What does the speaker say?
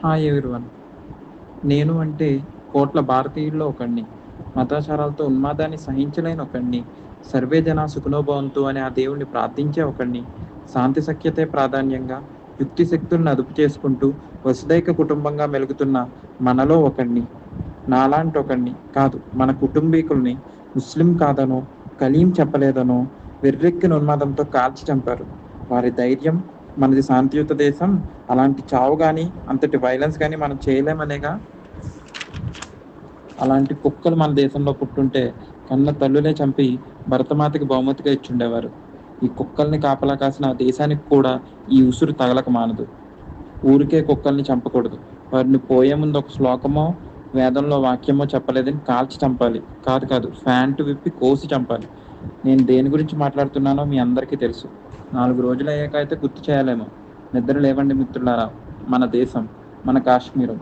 Hi everyone. నేను అంటే కోట్ల భారతీయుల్లో ఒకడిని. మతాచారాలతో ఉన్మాదాన్ని సహించలేని ఒకడిని. సర్వే జనా సుఖినో భవంతు అని ఆ దేవుణ్ణి ప్రార్థించే ఒకడిని. శాంతి సఖ్యతే ప్రాధాన్యంగా యుక్తి శక్తులను అదుపు చేసుకుంటూ వసుదైక కుటుంబంగా మెలుగుతున్న మనలో ఒకడిని. నాలాంటి ఒకడిని కాదు, మన కుటుంబీకుల్ని ముస్లిం కాదనో, కలీం చెప్పలేదనో వెర్రెక్కిన ఉన్మాదంతో కాల్చి చంపారు. వారి ధైర్యం, మనది శాంతియుత దేశం, అలాంటి చావు గాని, అంతటి వైలెన్స్ గాని మనం చేయలేమనేగా. అలాంటి కుక్కలు మన దేశంలో పుట్టుంటే కన్న తల్లులే చంపి భరతమాతకి బహుమతిగా ఇచ్చుండేవారు. ఈ కుక్కల్ని కాపలా కాసిన ఆ దేశానికి కూడా ఈ ఉసురు తగలక మానదు. ఊరికే కుక్కల్ని చంపకూడదు. వారిని పోయే ముందు ఒక శ్లోకమో, వేదంలో వాక్యమో చెప్పలేదని కాల్చి చంపాలి. కాదు కాదు, ఫ్యాంటు విప్పి కోసి చంపాలి. నేను దేని గురించి మాట్లాడుతున్నానో మీ అందరికీ తెలుసు. 4 రోజులు అయ్యాక అయితే గుర్తు చేయాలేమో. నిద్ర లేవండి మిత్రులారా. మన దేశం, మన కాశ్మీరం